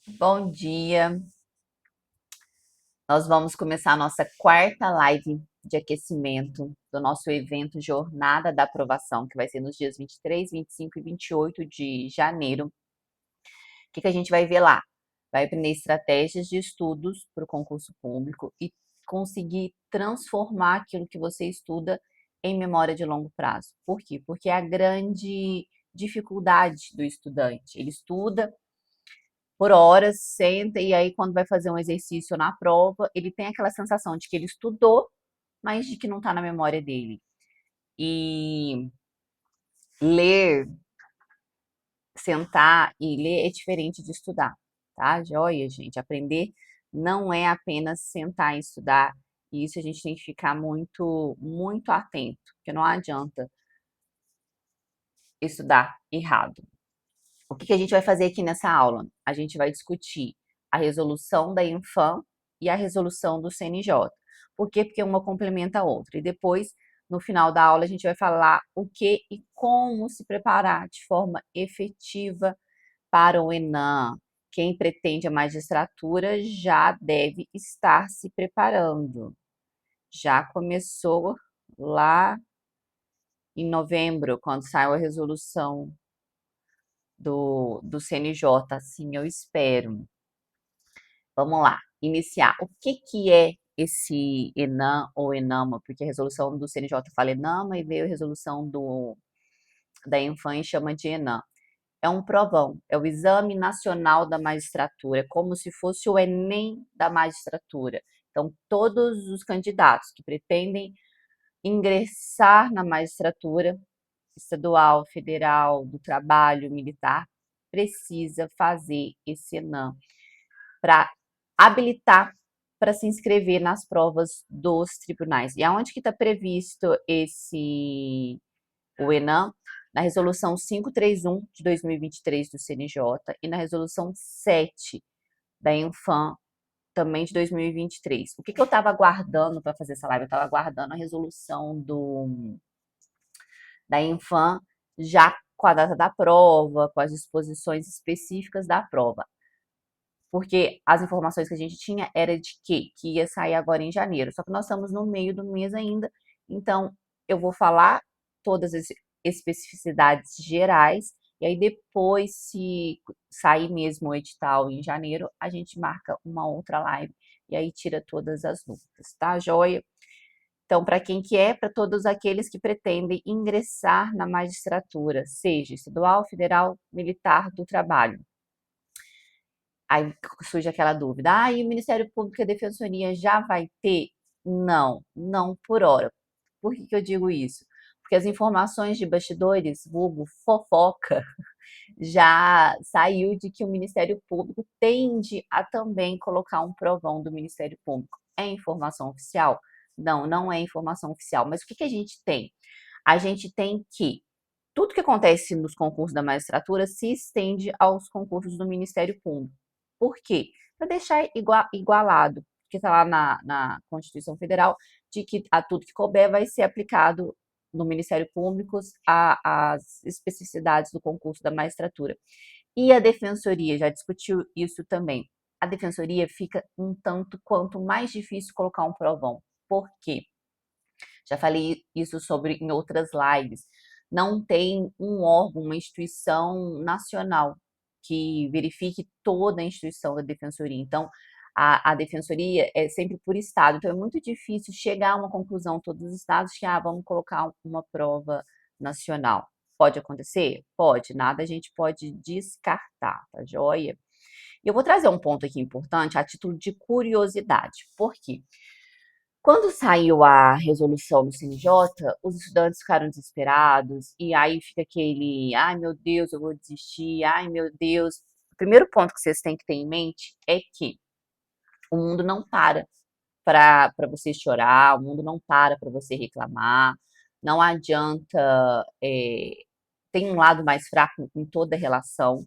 Bom dia. Nós vamos começar a nossa quarta live de aquecimento do nosso evento Jornada da Aprovação, que vai ser nos dias 23, 25 e 28 de janeiro. O que a gente vai ver lá? Vai aprender estratégias de estudos para o concurso público e conseguir transformar aquilo que você estuda em memória de longo prazo. Por quê? Porque é a grande dificuldade do estudante. Ele estuda por horas, senta e aí quando vai fazer um exercício na prova, ele tem aquela sensação de que ele estudou, mas de que não está na memória dele. E ler, sentar e ler é diferente de estudar, tá? Joia, gente. Aprender não é apenas sentar e estudar. E isso a gente tem que ficar muito, muito atento, porque não adianta estudar errado. O que a gente vai fazer aqui nessa aula? A gente vai discutir a resolução da Infam e a resolução do CNJ. Por quê? Porque uma complementa a outra. E depois, no final da aula, a gente vai falar o que e como se preparar de forma efetiva para o ENAM. Quem pretende a magistratura já deve estar se preparando. Já começou lá em novembro, quando saiu a resolução do CNJ, assim eu espero. Vamos lá, iniciar. O que é esse ENAM ou ENAMA? Porque a resolução do CNJ fala ENAMA e veio a resolução da Infam e chama de ENAM. É um provão, é o Exame Nacional da Magistratura, é como se fosse o Enem da magistratura. Então, todos os candidatos que pretendem ingressar na magistratura estadual, federal, do trabalho, militar, precisa fazer esse ENAM para habilitar para se inscrever nas provas dos tribunais. E aonde que está previsto o ENAM? Na resolução 531 de 2023 do CNJ e na resolução 7 da Infam também de 2023. O que eu estava aguardando para fazer essa live? Eu estava aguardando a resolução da Infam já com a data da prova, com as disposições específicas da prova. Porque as informações que a gente tinha era de que ia sair agora em janeiro. Só que nós estamos no meio do mês ainda, então eu vou falar todas as especificidades gerais, e aí depois, se sair mesmo o edital em janeiro, a gente marca uma outra live e aí tira todas as dúvidas, tá, joia? Então, para quem que é? Para todos aqueles que pretendem ingressar na magistratura, seja estadual, federal, militar, do trabalho. Aí surge aquela dúvida: ah, e o Ministério Público e a Defensoria já vai ter? Não, não por hora. Por que eu digo isso? Porque as informações de bastidores, vulgo fofoca, já saiu de que o Ministério Público tende a também colocar um provão do Ministério Público. É informação oficial? Não, não é informação oficial. Mas o que a gente tem? A gente tem que tudo que acontece nos concursos da magistratura se estende aos concursos do Ministério Público. Por quê? Para deixar igualado, porque está lá na Constituição Federal, de que a tudo que couber vai ser aplicado no Ministério Público as especificidades do concurso da magistratura. E a Defensoria já discutiu isso também. A Defensoria fica um tanto quanto mais difícil colocar um provão. Por quê? Já falei isso sobre em outras lives. Não tem um órgão, uma instituição nacional que verifique toda a instituição da defensoria. Então, a defensoria é sempre por estado. Então, é muito difícil chegar a uma conclusão todos os estados que vamos colocar uma prova nacional. Pode acontecer? Pode. Nada a gente pode descartar, tá joia? E eu vou trazer um ponto aqui importante a título de curiosidade. Por quê? Quando saiu a resolução do CNJ, os estudantes ficaram desesperados e aí fica aquele, ai meu Deus, eu vou desistir, ai meu Deus. O primeiro ponto que vocês têm que ter em mente é que o mundo não para você chorar, o mundo não para você reclamar, não adianta, tem um lado mais fraco em toda relação,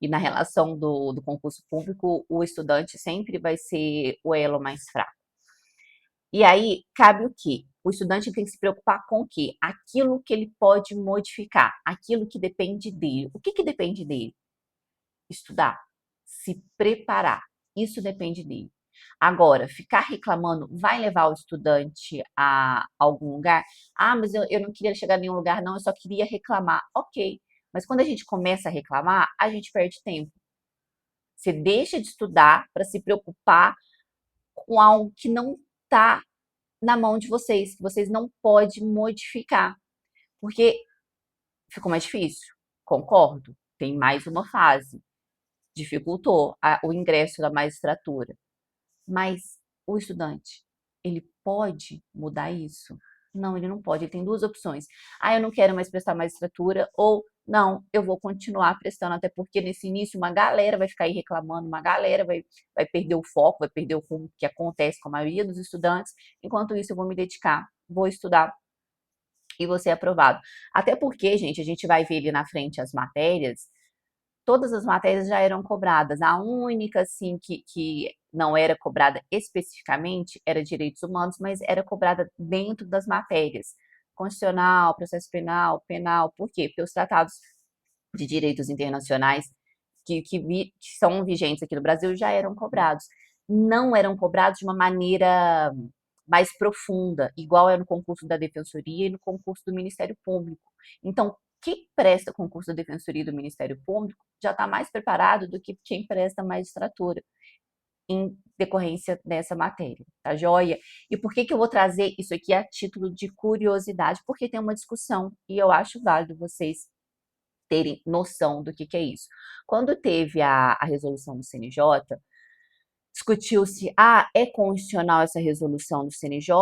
e na relação do concurso público, o estudante sempre vai ser o elo mais fraco. E aí, cabe o quê? O estudante tem que se preocupar com o quê? Aquilo que ele pode modificar, aquilo que depende dele. O que depende dele? Estudar. se preparar. Isso depende dele. Agora, ficar reclamando vai levar o estudante a algum lugar? Ah, mas eu não queria chegar a nenhum lugar, não, eu só queria reclamar. Ok, mas quando a gente começa a reclamar, a gente perde tempo. Você deixa de estudar para se preocupar com algo que não está na mão de vocês, que vocês não podem modificar. Porque ficou mais difícil, concordo. Tem mais uma fase. Dificultou o ingresso da magistratura. Mas o estudante, ele pode mudar isso? Não, ele não pode. Ele tem duas opções. Ah, eu não quero mais prestar magistratura, ou não, eu vou continuar prestando, até porque nesse início uma galera vai ficar aí reclamando, uma galera vai perder o foco, vai perder o rumo que acontece com a maioria dos estudantes. Enquanto isso, eu vou me dedicar, vou estudar e vou ser aprovado. Até porque, gente, a gente vai ver ali na frente as matérias, todas as matérias já eram cobradas. A única, assim, que não era cobrada especificamente era direitos humanos, mas era cobrada dentro das matérias. Constitucional, processo penal, penal. Por quê? Porque os tratados de direitos internacionais que são vigentes aqui no Brasil já eram cobrados. Não eram cobrados de uma maneira mais profunda, igual é no concurso da Defensoria e no concurso do Ministério Público. Então, quem presta concurso da Defensoria e do Ministério Público já está mais preparado do que quem presta magistratura, em decorrência dessa matéria, tá joia? E por que eu vou trazer isso aqui a título de curiosidade? Porque tem uma discussão e eu acho válido vocês terem noção do que é isso. Quando teve a resolução do CNJ, discutiu-se, é constitucional essa resolução do CNJ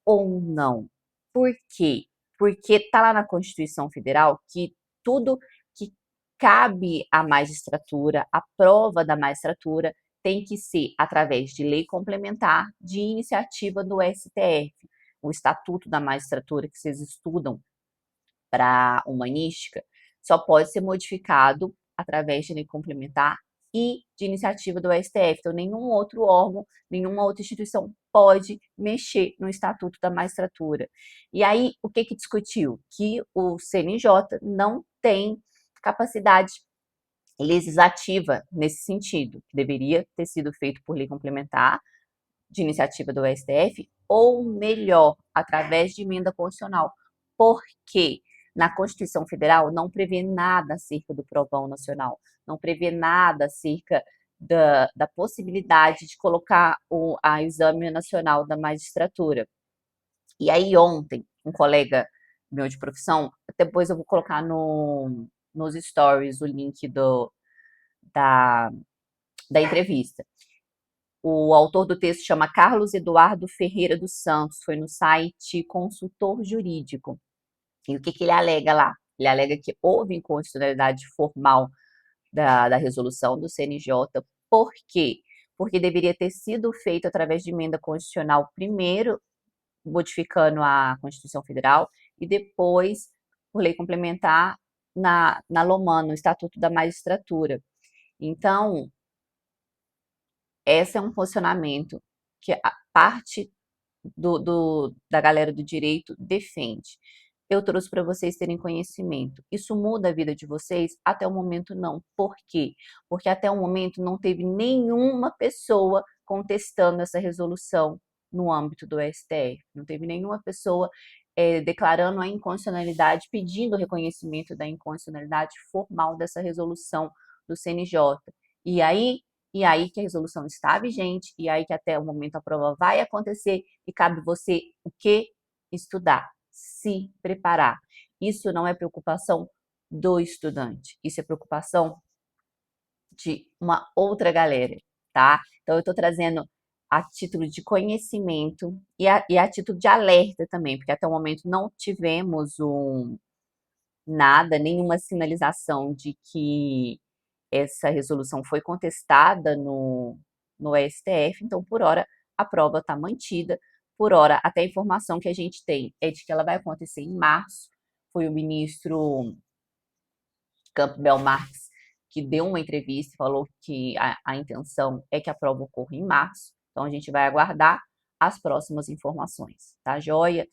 ou não? Por quê? Porque está lá na Constituição Federal que tudo que cabe à magistratura, a prova da magistratura, tem que ser através de lei complementar de iniciativa do STF. O Estatuto da Magistratura que vocês estudam para humanística só pode ser modificado através de lei complementar e de iniciativa do STF. Então, nenhum outro órgão, nenhuma outra instituição pode mexer no Estatuto da Magistratura. E aí, o que discutiu? Que o CNJ não tem capacidade legislativa nesse sentido, que deveria ter sido feito por lei complementar de iniciativa do STF, ou melhor, através de emenda constitucional. Por quê? Na Constituição Federal não prevê nada acerca do provão nacional, não prevê nada acerca da possibilidade de colocar a exame nacional da magistratura. E aí ontem, um colega meu de profissão, depois eu vou colocar nos stories o link da, da entrevista. O autor do texto chama Carlos Eduardo Ferreira dos Santos, foi no site Consultor Jurídico. E o que ele alega lá? Ele alega que houve inconstitucionalidade formal da resolução do CNJ. Por quê? Porque deveria ter sido feito através de emenda constitucional, primeiro modificando a Constituição Federal e depois, por lei complementar, na LOMAN, no Estatuto da Magistratura. Então, esse é um posicionamento que a parte da galera do direito defende. Eu trouxe para vocês terem conhecimento. Isso muda a vida de vocês? Até o momento não. Por quê? Porque até o momento não teve nenhuma pessoa contestando essa resolução no âmbito do STF. Não teve nenhuma pessoa declarando a inconstitucionalidade, pedindo o reconhecimento da inconstitucionalidade formal dessa resolução do CNJ. E aí, que a resolução está vigente, e aí que até o momento a prova vai acontecer, e cabe você o quê? Estudar, se preparar. Isso não é preocupação do estudante, isso é preocupação de uma outra galera, tá? Então eu estou trazendo a título de conhecimento e a título de alerta também, porque até o momento não tivemos nada, nenhuma sinalização de que essa resolução foi contestada no STF, então, por hora, a prova está mantida. Por hora, até a informação que a gente tem é de que ela vai acontecer em março. Foi o ministro Campbell Marques que deu uma entrevista e falou que a intenção é que a prova ocorra em março. Então, a gente vai aguardar as próximas informações, tá joia?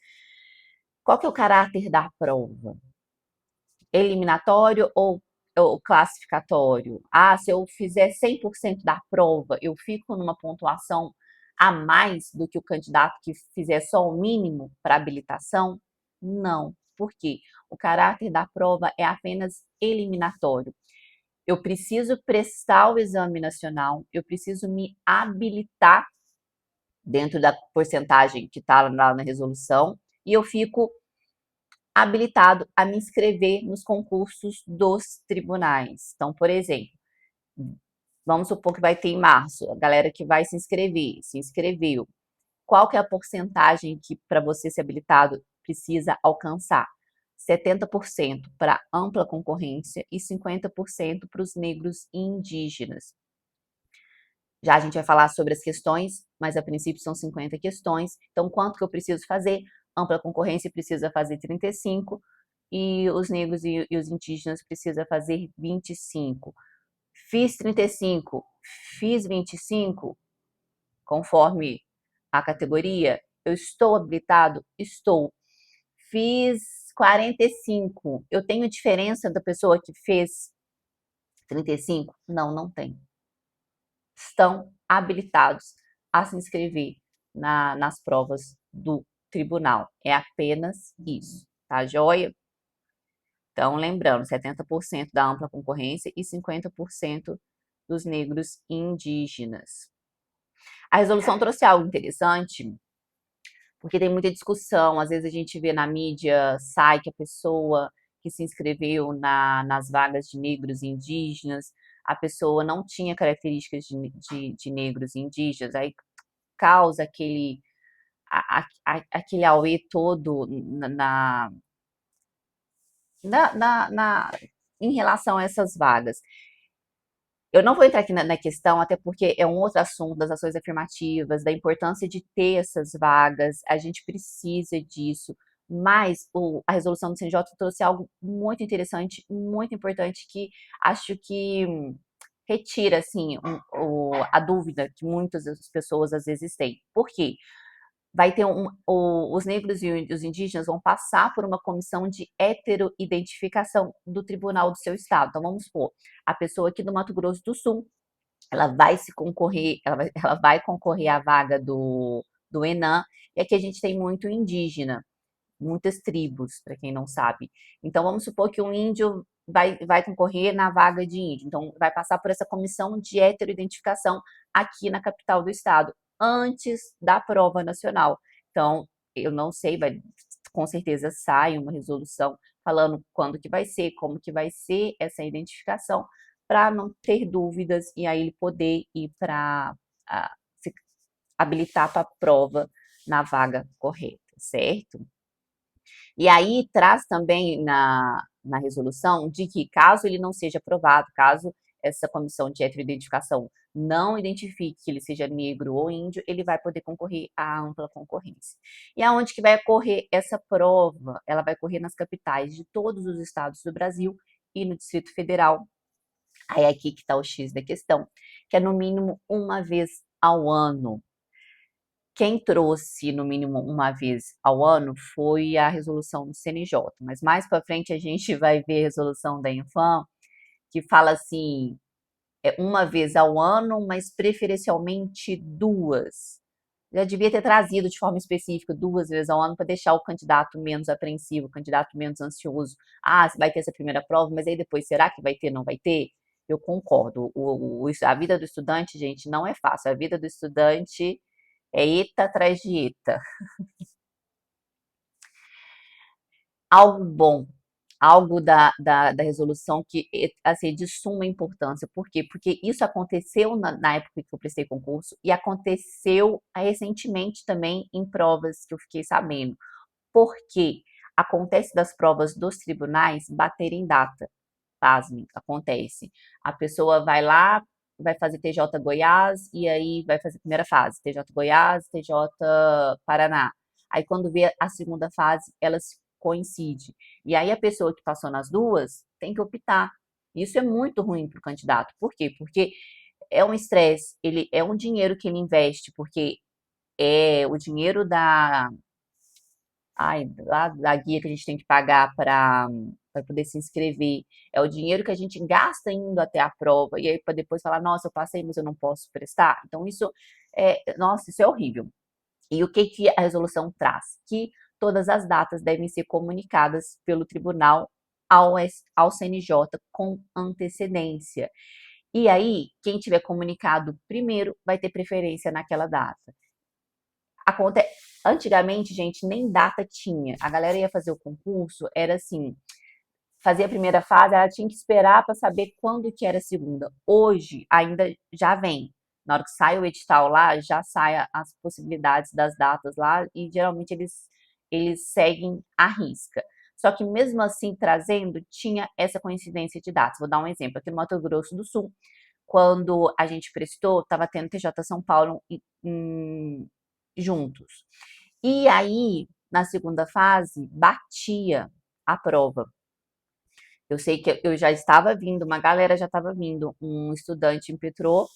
Qual que é o caráter da prova? Eliminatório ou o classificatório. Ah, se eu fizer 100% da prova, eu fico numa pontuação a mais do que o candidato que fizer só o mínimo para habilitação? Não. Por quê? O caráter da prova é apenas eliminatório. Eu preciso prestar o exame nacional, eu preciso me habilitar dentro da porcentagem que está lá na resolução e eu fico habilitado a me inscrever nos concursos dos tribunais. Então, por exemplo, vamos supor que vai ter em março, a galera que vai se inscrever, se inscreveu. Qual que é a porcentagem que para você ser habilitado precisa alcançar? 70% para ampla concorrência e 50% para os negros e indígenas. Já a gente vai falar sobre as questões, mas a princípio são 50 questões. Então, quanto que eu preciso fazer? Ampla concorrência precisa fazer 35 e os negros e os indígenas precisa fazer 25. Fiz 35, fiz 25, conforme a categoria, eu estou habilitado? Estou. Fiz 45, eu tenho diferença da pessoa que fez 35? Não, não tem. Estão habilitados a se inscrever nas provas do tribunal. É apenas isso, tá joia? Então, lembrando, 70% da ampla concorrência e 50% dos negros e indígenas. A resolução trouxe algo interessante, porque tem muita discussão. Às vezes a gente vê na mídia, sai que a pessoa que se inscreveu nas vagas de negros e indígenas, a pessoa não tinha características de negros e indígenas, aí causa aquele auê todo em relação a essas vagas. Eu não vou entrar aqui na questão, até porque é um outro assunto das ações afirmativas, da importância de ter essas vagas, a gente precisa disso, mas a resolução do CNJ trouxe algo muito interessante, muito importante, que acho que retira, assim, a dúvida que muitas pessoas às vezes têm. Por quê? Vai ter os negros e os indígenas vão passar por uma comissão de heteroidentificação do tribunal do seu estado. Então, vamos supor, a pessoa aqui do Mato Grosso do Sul, ela vai se concorrer, ela vai concorrer à vaga do ENAM, e aqui a gente tem muito indígena, muitas tribos, para quem não sabe. Então, vamos supor que um índio vai concorrer na vaga de índio. Então, vai passar por essa comissão de heteroidentificação aqui na capital do estado, antes da prova nacional. Então, eu não sei, com certeza sai uma resolução falando quando que vai ser, como que vai ser essa identificação, para não ter dúvidas e aí ele poder ir para se habilitar para a prova na vaga correta, certo? E aí traz também na resolução de que, caso ele não seja aprovado, caso essa comissão de heteroidentificação não identifique que ele seja negro ou índio, ele vai poder concorrer à ampla concorrência. E aonde que vai ocorrer essa prova? Ela vai ocorrer nas capitais de todos os estados do Brasil e no Distrito Federal. Aí é aqui que está o X da questão, que é no mínimo uma vez ao ano. Quem trouxe no mínimo uma vez ao ano foi a resolução do CNJ, mas mais para frente a gente vai ver a resolução da Infam, que fala assim, uma vez ao ano, mas preferencialmente duas. Já devia ter trazido de forma específica 2 vezes ao ano para deixar o candidato menos apreensivo, o candidato menos ansioso. Ah, você vai ter essa primeira prova, mas aí depois será que vai ter, não vai ter? Eu concordo. A vida do estudante, gente, não é fácil. A vida do estudante é ETA atrás de ETA. Algo bom, algo da resolução que assim, de suma importância. Por quê? Porque isso aconteceu na época que eu prestei concurso e aconteceu recentemente também em provas que eu fiquei sabendo. Por quê? Acontece das provas dos tribunais baterem data. Pasmem, acontece. A pessoa vai lá, vai fazer TJ Goiás e aí vai fazer a primeira fase, TJ Goiás, TJ Paraná. Aí quando vê a segunda fase, elas coincidem. E aí a pessoa que passou nas duas tem que optar. Isso é muito ruim para o candidato. Por quê? Porque é um estresse, ele é um dinheiro que ele investe, porque é o dinheiro Ai, lá da guia que a gente tem que pagar para poder se inscrever. É o dinheiro que a gente gasta indo até a prova. E aí, para depois falar, nossa, eu passei, mas eu não posso prestar. Então, nossa, isso é horrível. E o que, que a resolução traz? Que todas as datas devem ser comunicadas pelo tribunal ao CNJ com antecedência. E aí, quem tiver comunicado primeiro vai ter preferência naquela data. Aconte... Antigamente, gente, nem data tinha. A galera ia fazer o concurso, era assim, fazia a primeira fase, ela tinha que esperar para saber quando que era a segunda. Hoje, ainda já vem. Na hora que sai o edital lá, já sai as possibilidades das datas lá e geralmente eles seguem a risca. Só que mesmo assim, trazendo, tinha essa coincidência de datas. Vou dar um exemplo. Aqui no Mato Grosso do Sul, quando a gente prestou, estava tendo TJ São Paulo juntos. E aí, na segunda fase, batia a prova. Eu sei que eu já estava vindo, uma galera já estava vindo, um estudante impetrou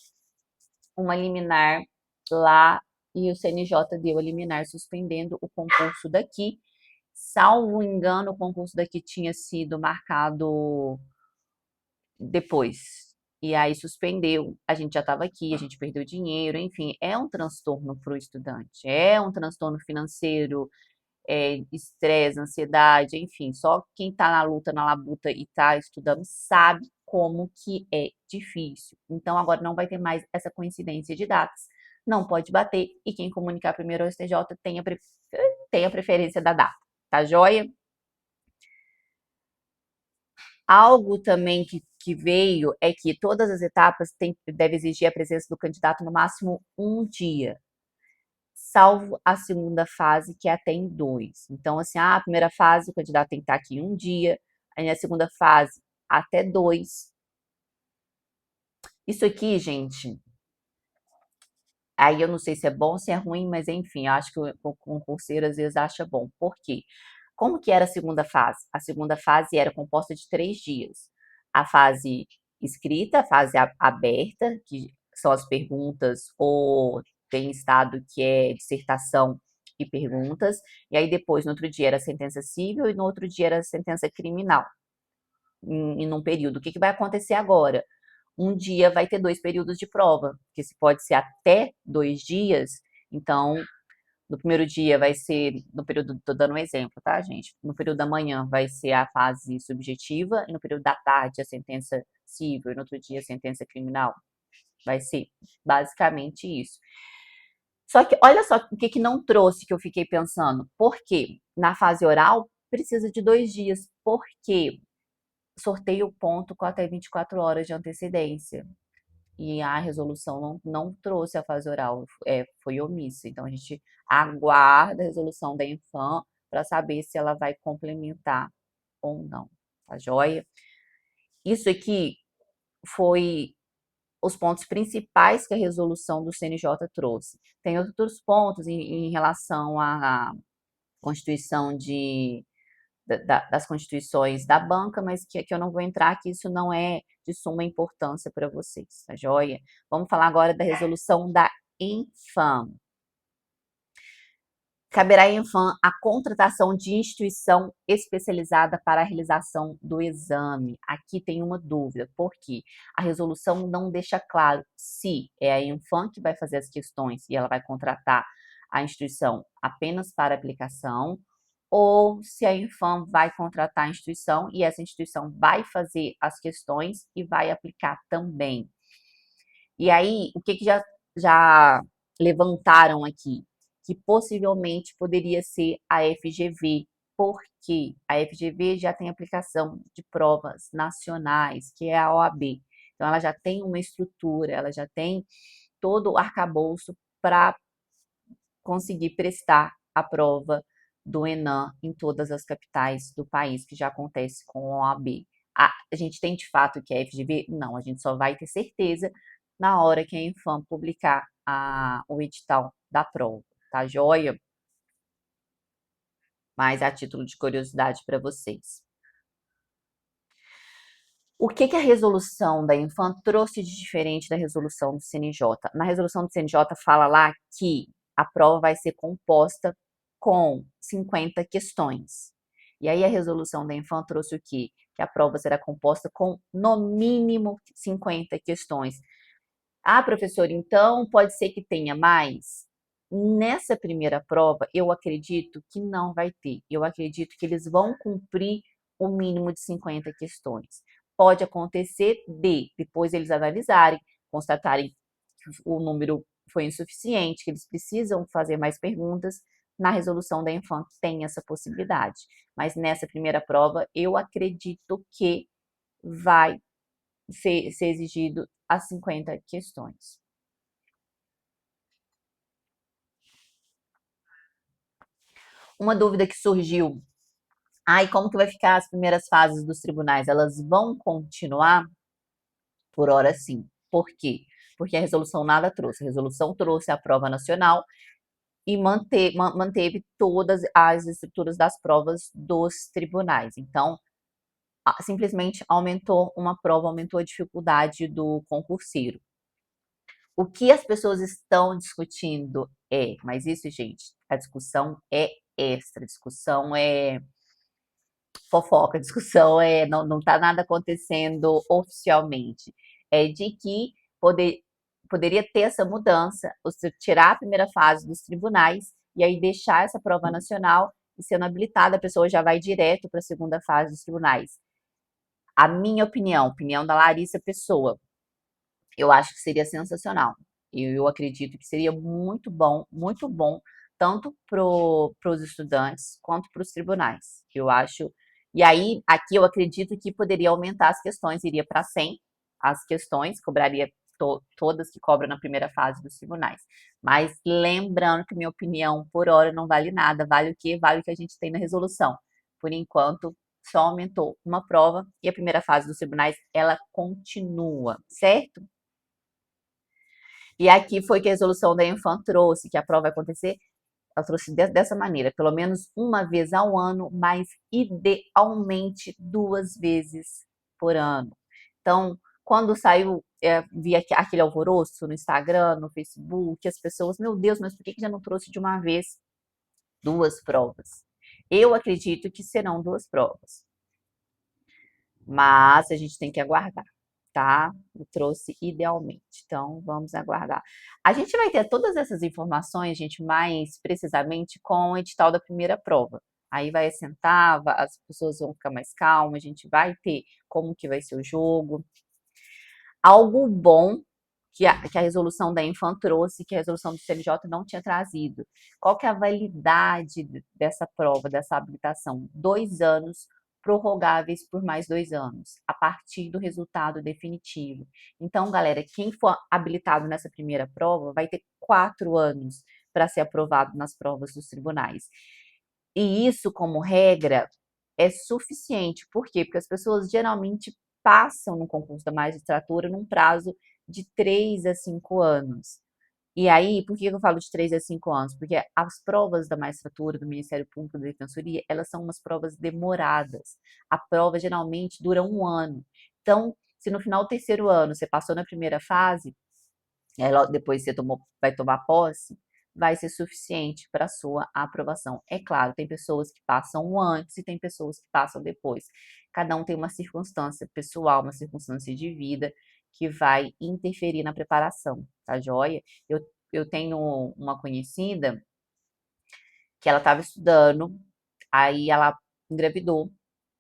uma liminar lá e o CNJ deu a liminar suspendendo o concurso daqui. Salvo engano, o concurso daqui tinha sido marcado depois. E aí suspendeu. A gente já estava aqui, a gente perdeu dinheiro, enfim, é um transtorno para o estudante, é um transtorno financeiro, estresse, ansiedade, enfim, só quem está na luta, na labuta e está estudando sabe como que é difícil. Então agora não vai ter mais essa coincidência de datas, não pode bater e quem comunicar primeiro ao STJ tem a preferência da data, tá joia? Algo também que veio é que todas as etapas devem exigir a presença do candidato no máximo um dia, salvo a segunda fase, que é até em 2. Então, assim, a primeira fase, o candidato tem que estar aqui um dia, aí a segunda fase, até 2. Isso aqui, gente, aí eu não sei se é bom ou se é ruim, mas enfim, eu acho que o concurseiro às vezes acha bom. Por quê? Como que era a segunda fase? A segunda fase era composta de 3 dias. A fase escrita, a fase aberta, que são as perguntas, ou tem estado que é dissertação e perguntas, e aí depois, no outro dia, era sentença civil e no outro dia era sentença criminal, em um período. O que, que vai acontecer agora? Um dia vai ter 2 períodos de prova, que se pode ser até 2 dias, então no primeiro dia vai ser, no período, tô dando um exemplo, tá, gente? No período da manhã vai ser a fase subjetiva, e no período da tarde a sentença civil, e no outro dia a sentença criminal. Vai ser basicamente isso. Só que olha só o que, que não trouxe que eu fiquei pensando. Por quê? Na fase oral precisa de 2 dias. Por quê? Sorteio ponto com até 24 horas de antecedência. E a resolução não trouxe a fase oral, foi omissa. Então a gente aguarda a resolução da Infam para saber se ela vai complementar ou não, tá joia? Isso aqui foi os pontos principais que a resolução do CNJ trouxe. Tem outros pontos em relação à constituição das constituições da banca, mas que eu não vou entrar, que isso não é de suma importância para vocês, tá joia? Vamos falar agora da resolução da Infam. Caberá à Infam a contratação de instituição especializada para a realização do exame. Aqui tem uma dúvida, porque a resolução não deixa claro se é a Infam que vai fazer as questões e ela vai contratar a instituição apenas para aplicação, ou se a Infam vai contratar a instituição e essa instituição vai fazer as questões e vai aplicar também. E aí, o que já levantaram aqui? Que possivelmente poderia ser a FGV, porque a FGV já tem aplicação de provas nacionais, que é a OAB. Então, ela já tem uma estrutura, ela já tem todo o arcabouço para conseguir prestar a prova do ENAM em todas as capitais do país, que já acontece com a OAB. A gente tem de fato que é a FGV? Não, a gente só vai ter certeza na hora que a Infam publicar o edital da prova, tá joia? Mas a título de curiosidade para vocês. O que a resolução da Infam trouxe de diferente da resolução do CNJ? Na resolução do CNJ fala lá que a prova vai ser composta com 50 questões. E aí a resolução da Infam trouxe o quê? Que a prova será composta com no mínimo 50 questões. Ah, professor, então pode ser que tenha mais? Nessa primeira prova, eu acredito que não vai ter. Eu acredito que eles vão cumprir o mínimo de 50 questões. Pode acontecer depois eles analisarem, constatarem que o número foi insuficiente, que eles precisam fazer mais perguntas. Na resolução da Infam tem essa possibilidade. Mas nessa primeira prova, eu acredito que vai ser exigido as 50 questões. Uma dúvida que surgiu, e como que vai ficar as primeiras fases dos tribunais? Elas vão continuar? Por hora sim. Por quê? Porque a resolução nada trouxe. A resolução trouxe a prova nacional e manteve todas as estruturas das provas dos tribunais. Então, simplesmente aumentou uma prova, aumentou a dificuldade do concurseiro. O que as pessoas estão discutindo mas isso, gente, a discussão é extra, a discussão é fofoca, a discussão não tá nada acontecendo oficialmente. É de que poderia ter essa mudança, você tirar a primeira fase dos tribunais e aí deixar essa prova nacional e sendo habilitada, a pessoa já vai direto para a segunda fase dos tribunais. A minha opinião, opinião da Larissa Pessoa, eu acho que seria sensacional. Eu acredito que seria muito bom, tanto para os estudantes quanto para os tribunais. Eu acho. E aí, aqui eu acredito que poderia aumentar as questões, iria para 100 as questões, cobraria todas que cobram na primeira fase dos tribunais. Mas lembrando que minha opinião por hora não vale nada, vale o quê? Vale o que a gente tem na resolução. Por enquanto, só aumentou uma prova e a primeira fase dos tribunais, ela continua, certo? E aqui foi que a resolução da Infam trouxe, que a prova vai acontecer, ela trouxe dessa maneira, pelo menos uma vez ao ano, mas idealmente 2 vezes por ano. Então, quando saiu, vi aquele alvoroço no Instagram, no Facebook, as pessoas, meu Deus, mas por que já não trouxe de uma vez 2 provas? Eu acredito que serão 2 provas, mas a gente tem que aguardar, tá? Eu trouxe idealmente, então vamos aguardar. A gente vai ter todas essas informações, gente, mais precisamente com o edital da primeira prova. Aí vai assentar, as pessoas vão ficar mais calmas, a gente vai ter como que vai ser o jogo. Algo bom que a resolução da Infam trouxe, que a resolução do CNJ não tinha trazido. Qual que é a validade dessa prova, dessa habilitação? 2 anos prorrogáveis por mais 2 anos, a partir do resultado definitivo. Então, galera, quem for habilitado nessa primeira prova vai ter 4 anos para ser aprovado nas provas dos tribunais. E isso, como regra, é suficiente. Por quê? Porque as pessoas geralmente passam no concurso da magistratura num prazo de 3 a 5 anos. E aí, por que eu falo de 3 a 5 anos? Porque as provas da magistratura, do Ministério Público, da Defensoria, elas são umas provas demoradas. A prova geralmente dura 1 ano. Então, se no final do terceiro ano você passou na primeira fase, depois você vai tomar posse, vai ser suficiente para a sua aprovação. É claro, tem pessoas que passam antes e tem pessoas que passam depois. Cada um tem uma circunstância pessoal, uma circunstância de vida que vai interferir na preparação, tá joia? Eu tenho uma conhecida que ela estava estudando, aí ela engravidou,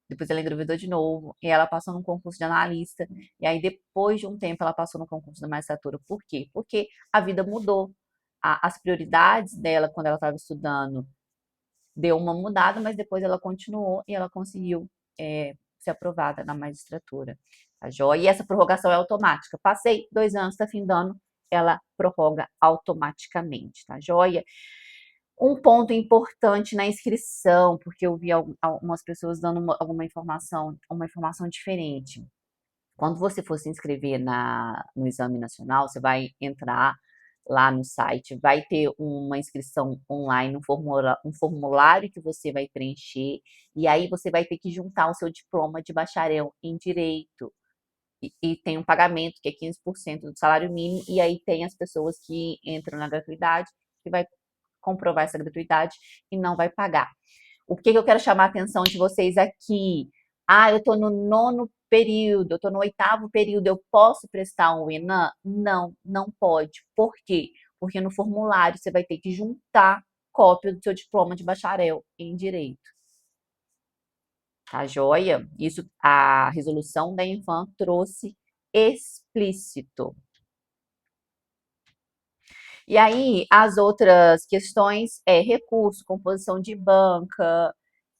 depois ela engravidou de novo, e ela passou no concurso de analista, e aí depois de um tempo ela passou no concurso da magistratura. Por quê? Porque a vida mudou. As prioridades dela quando ela estava estudando deu uma mudada, mas depois ela continuou e ela conseguiu ser aprovada na magistratura. Tá joia? E essa prorrogação é automática. Passei 2 anos, está findando, ela prorroga automaticamente, tá joia? Um ponto importante na inscrição, porque eu vi algumas pessoas dando alguma informação, uma informação diferente. Quando você for se inscrever no Exame Nacional, você vai entrar lá no site, vai ter uma inscrição online, um formulário que você vai preencher, e aí você vai ter que juntar o seu diploma de bacharel em Direito. E tem um pagamento que é 15% do salário mínimo, e aí tem as pessoas que entram na gratuidade, que vai comprovar essa gratuidade e não vai pagar. O que eu quero chamar a atenção de vocês aqui? Ah, eu estou no 9º período, eu estou no 8º período, eu posso prestar um ENAM? Não, não pode. Por quê? Porque no formulário você vai ter que juntar cópia do seu diploma de bacharel em Direito. Tá joia? Isso a resolução da Infam trouxe explícito. E aí, as outras questões é recurso, composição de banca,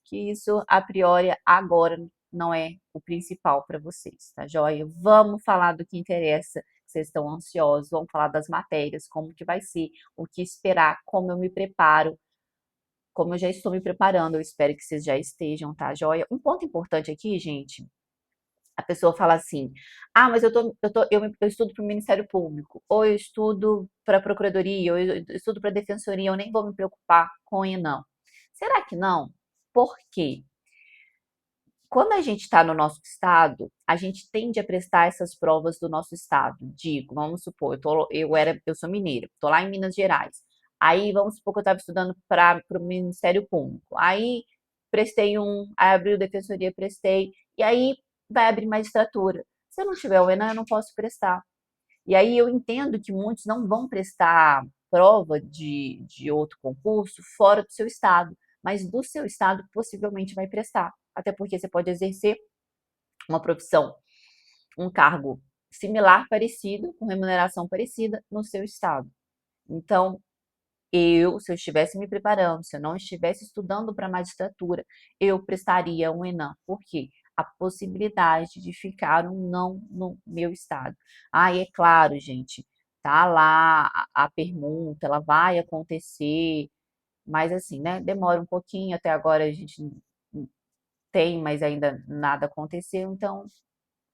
que isso, a priori, agora não é o principal para vocês, tá joia? Vamos falar do que interessa, vocês estão ansiosos, vamos falar das matérias, como que vai ser, o que esperar, como eu me preparo, como eu já estou me preparando, eu espero que vocês já estejam, tá joia? Um ponto importante aqui, gente, a pessoa fala assim, ah, mas eu estudo para o Ministério Público, ou eu estudo para a Procuradoria, ou eu estudo para a Defensoria, eu nem vou me preocupar com o ENAM. Será que não? Por quê? Quando a gente está no nosso estado, a gente tende a prestar essas provas do nosso estado. Digo, vamos supor, eu sou mineira, estou lá em Minas Gerais. Aí vamos supor que eu estava estudando para o Ministério Público. Aí prestei aí abriu defensoria, prestei, e aí vai abrir magistratura. Se eu não tiver o ENAM, eu não posso prestar. E aí eu entendo que muitos não vão prestar prova de outro concurso fora do seu estado, mas do seu estado possivelmente vai prestar. Até porque você pode exercer uma profissão, um cargo similar, parecido, com remuneração parecida no seu estado. Então, se eu estivesse me preparando, se eu não estivesse estudando para magistratura, eu prestaria um ENAM. Por quê? A possibilidade de ficar um não no meu estado. Ah, e é claro, gente, tá lá a permuta, ela vai acontecer, mas assim, né, demora um pouquinho, até agora a gente tem, mas ainda nada aconteceu, então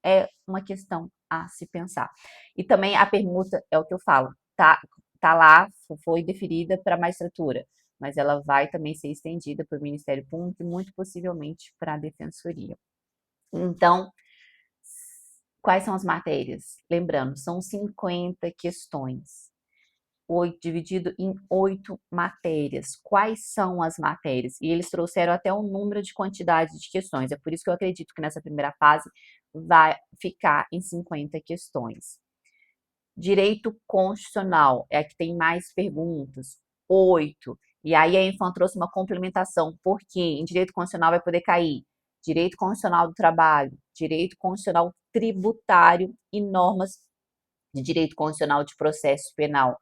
é uma questão a se pensar. E também a permuta, é o que eu falo, tá lá, foi deferida para a magistratura, mas ela vai também ser estendida para o Ministério Público e muito possivelmente para a Defensoria. Então, quais são as matérias? Lembrando, são 50 questões. Dividido em 8 matérias. Quais são as matérias? E eles trouxeram até um número de quantidade de questões. É por isso que eu acredito que nessa primeira fase vai ficar em 50 questões. Direito constitucional é a que tem mais perguntas, 8. E aí a Infam trouxe uma complementação, porque em direito constitucional vai poder cair direito constitucional do trabalho, direito constitucional tributário e normas de direito constitucional de processo penal.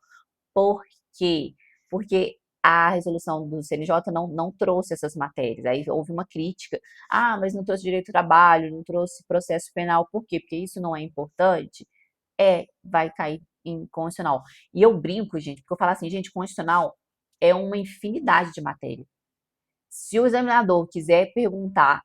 Por quê? Porque a resolução do CNJ não trouxe essas matérias. Aí houve uma crítica. Ah, mas não trouxe direito do trabalho, não trouxe processo penal. Por quê? Porque isso não é importante. Vai cair em constitucional. E eu brinco, gente, porque eu falo assim, gente, constitucional é uma infinidade de matéria. Se o examinador quiser perguntar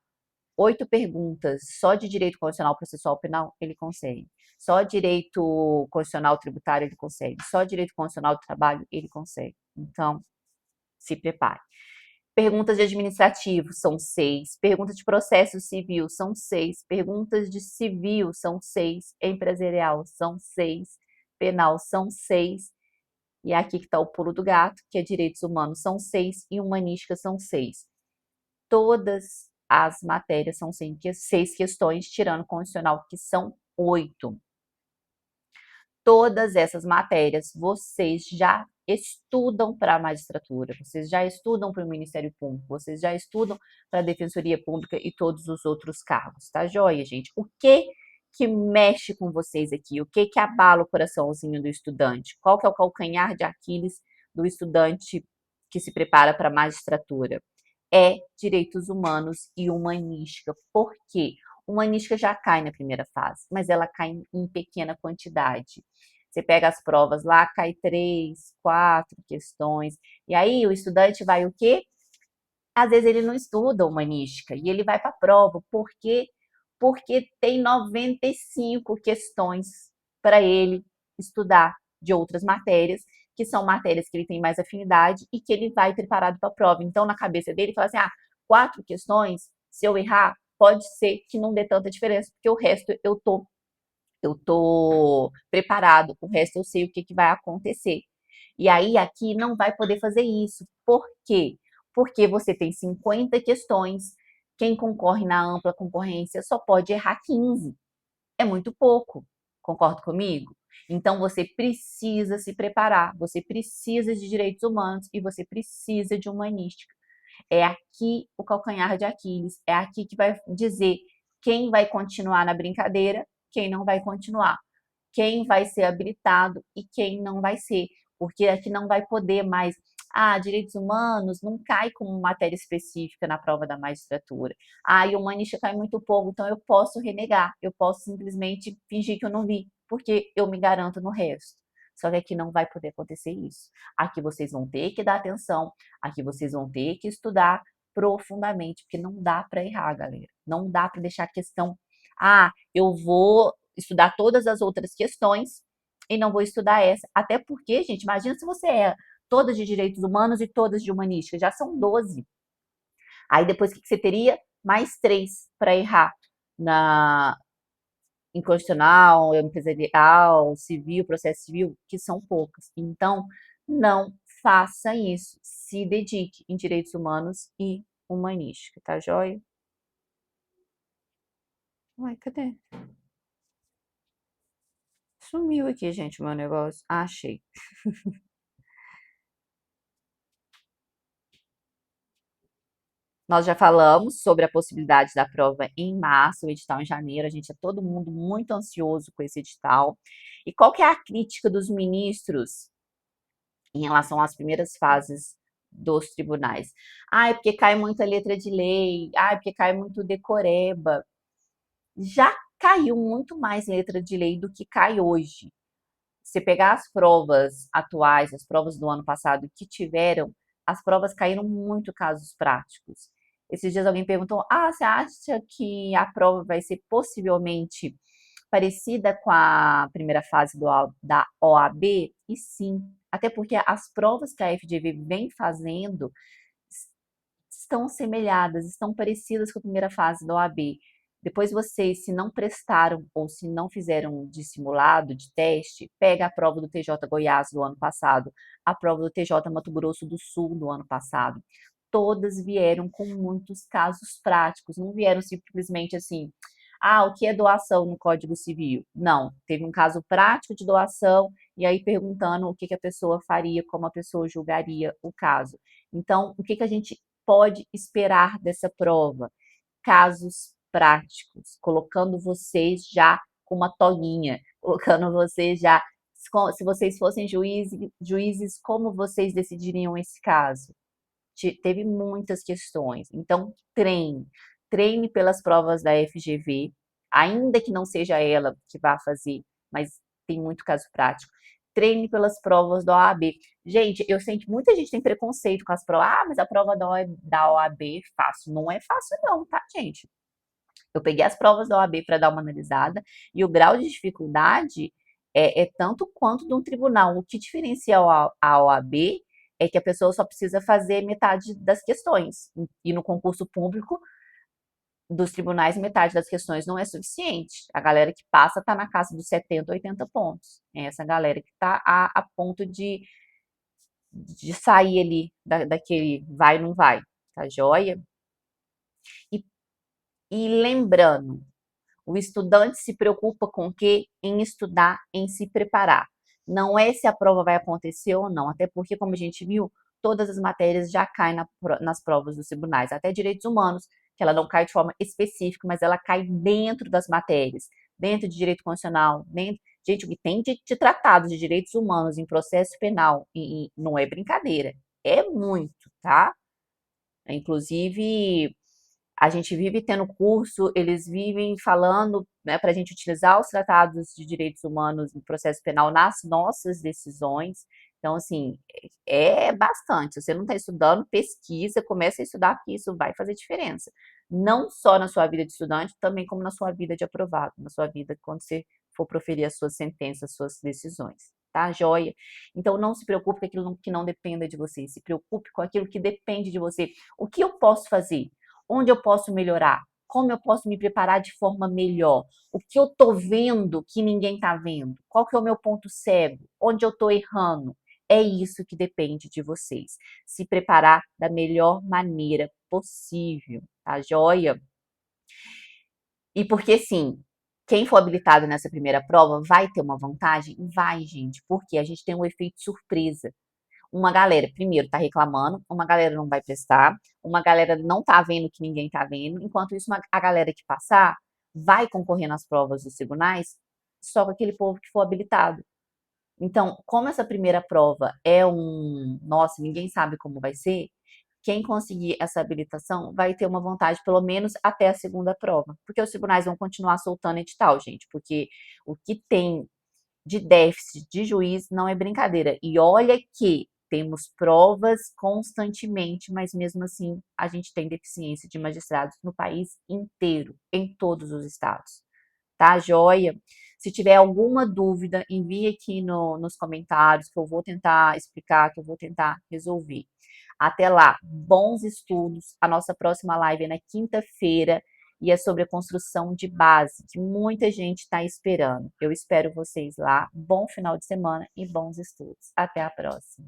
8 perguntas só de direito constitucional processual penal, ele consegue. Só direito constitucional tributário, ele consegue. Só direito constitucional do trabalho, ele consegue. Então, se prepare. Perguntas de administrativo são 6. Perguntas de processo civil são 6. Perguntas de civil são 6. Empresarial são 6. Penal são 6. E aqui que está o pulo do gato, que é direitos humanos são 6 e humanística são 6. Todas as matérias são 6 questões, tirando condicional, que são 8. Todas essas matérias vocês já estudam para a magistratura, vocês já estudam para o Ministério Público, vocês já estudam para a Defensoria Pública e todos os outros cargos, tá joia, gente? O que mexe com vocês aqui? O que abala o coraçãozinho do estudante? Qual que é o calcanhar de Aquiles do estudante que se prepara para a magistratura? É direitos humanos e humanística. Por quê? Humanística já cai na primeira fase, mas ela cai em pequena quantidade. Você pega as provas lá, cai 3, 4 questões. E aí o estudante vai o quê? Às vezes ele não estuda humanística e ele vai para a prova. Por quê? Porque tem 95 questões para ele estudar de outras matérias, que são matérias que ele tem mais afinidade e que ele vai preparado para a prova. Então, na cabeça dele, ele fala assim: 4 questões, se eu errar, pode ser que não dê tanta diferença, porque o resto eu tô preparado, o resto eu sei o que vai acontecer. E aí aqui não vai poder fazer isso. Por quê? Porque você tem 50 questões, quem concorre na ampla concorrência só pode errar 15. É muito pouco. Concorda comigo? Então você precisa se preparar, você precisa de direitos humanos e você precisa de humanística. É aqui o calcanhar de Aquiles, é aqui que vai dizer quem vai continuar na brincadeira, quem não vai continuar, quem vai ser habilitado e quem não vai ser, porque aqui não vai poder mais. Ah, direitos humanos não cai como matéria específica na prova da magistratura. Ah, e humanista cai muito pouco, então eu posso renegar, eu posso simplesmente fingir que eu não vi, porque eu me garanto no resto. Só que aqui não vai poder acontecer isso. Aqui vocês vão ter que dar atenção, aqui vocês vão ter que estudar profundamente, porque não dá para errar, galera. Não dá para deixar a questão, ah, eu vou estudar todas as outras questões e não vou estudar essa. Até porque, gente, imagina se você é todas de direitos humanos e todas de humanística, já são 12. Aí depois o que você teria? Mais 3 para errar na inconstitucional, empresarial, civil, processo civil, que são poucas. Então, não faça isso. Se dedique em direitos humanos e humanística, tá joia? Uai, cadê? Sumiu aqui, gente, o meu negócio. Ah, achei. Nós já falamos sobre a possibilidade da prova em março, o edital em janeiro. A gente é todo mundo muito ansioso com esse edital. E qual que é a crítica dos ministros em relação às primeiras fases dos tribunais? Ah, é porque cai muita letra de lei. Ah, é porque cai muito decoreba. Já caiu muito mais letra de lei do que cai hoje. Se pegar as provas atuais, as provas do ano passado que tiveram, as provas caíram muito casos práticos. Esses dias alguém perguntou: ah, você acha que a prova vai ser possivelmente parecida com a primeira fase da OAB? E sim, até porque as provas que a FGV vem fazendo estão semelhadas, estão parecidas com a primeira fase da OAB. Depois vocês, se não prestaram ou se não fizeram de simulado, de teste, pega a prova do TJ Goiás do ano passado, a prova do TJ Mato Grosso do Sul do ano passado. Todas vieram com muitos casos práticos, não vieram simplesmente assim, ah, o que é doação no Código Civil? Não, teve um caso prático de doação e aí perguntando o que a pessoa faria, como a pessoa julgaria o caso. Então, o que a gente pode esperar dessa prova? Casos práticos, colocando vocês já com uma toguinha, colocando vocês já, se vocês fossem juízes, como vocês decidiriam esse caso? Teve muitas questões. Então, treine pelas provas da FGV, ainda que não seja ela que vá fazer, mas tem muito caso prático. Treine pelas provas da OAB. Gente, eu sei que muita gente tem preconceito com as provas. Ah, mas a prova da OAB é fácil. Não é fácil, não, tá, gente? Eu peguei as provas da OAB para dar uma analisada e o grau de dificuldade é tanto quanto de um tribunal. O que diferencia a OAB é que a pessoa só precisa fazer metade das questões. E no concurso público dos tribunais, metade das questões não é suficiente. A galera que passa está na casa dos 70, 80 pontos. É essa galera que está a ponto de sair ali daquele vai, não vai. Tá joia? E, e lembrando, o estudante se preocupa com o quê? Em estudar, em se preparar. Não é se a prova vai acontecer ou não, até porque, como a gente viu, todas as matérias já caem nas provas dos tribunais, até direitos humanos, que ela não cai de forma específica, mas ela cai dentro das matérias, dentro de direito constitucional, dentro. Gente, o que tem de tratado de direitos humanos em processo penal, não é brincadeira, é muito, tá? Inclusive, a gente vive tendo curso, eles vivem falando, né, para a gente utilizar os tratados de direitos humanos no processo penal nas nossas decisões. Então, assim, é bastante. Se você não está estudando, pesquisa, comece a estudar, porque isso vai fazer diferença. Não só na sua vida de estudante, também como na sua vida de aprovado, na sua vida quando você for proferir as suas sentenças, as suas decisões. Tá, joia? Então, não se preocupe com aquilo que não dependa de você. Se preocupe com aquilo que depende de você. O que eu posso fazer? Onde eu posso melhorar? Como eu posso me preparar de forma melhor? O que eu estou vendo que ninguém está vendo? Qual que é o meu ponto cego? Onde eu estou errando? É isso que depende de vocês. Se preparar da melhor maneira possível, tá joia? E porque, sim, quem for habilitado nessa primeira prova vai ter uma vantagem? Vai, gente, porque a gente tem um efeito surpresa. Uma galera, primeiro, tá reclamando, uma galera não vai prestar, uma galera não tá vendo que ninguém tá vendo, enquanto isso, a galera que passar vai concorrer nas provas dos tribunais só com aquele povo que for habilitado. Então, como essa primeira prova é nossa, ninguém sabe como vai ser, quem conseguir essa habilitação vai ter uma vantagem, pelo menos até a segunda prova. Porque os tribunais vão continuar soltando edital, gente, porque o que tem de déficit de juiz não é brincadeira. E olha que temos provas constantemente, mas mesmo assim a gente tem deficiência de magistrados no país inteiro, em todos os estados. Tá, joia? Se tiver alguma dúvida, envie aqui nos comentários que eu vou tentar explicar, que eu vou tentar resolver. Até lá, bons estudos. A nossa próxima live é na quinta-feira e é sobre a construção de base, que muita gente está esperando. Eu espero vocês lá. Bom final de semana e bons estudos. Até a próxima.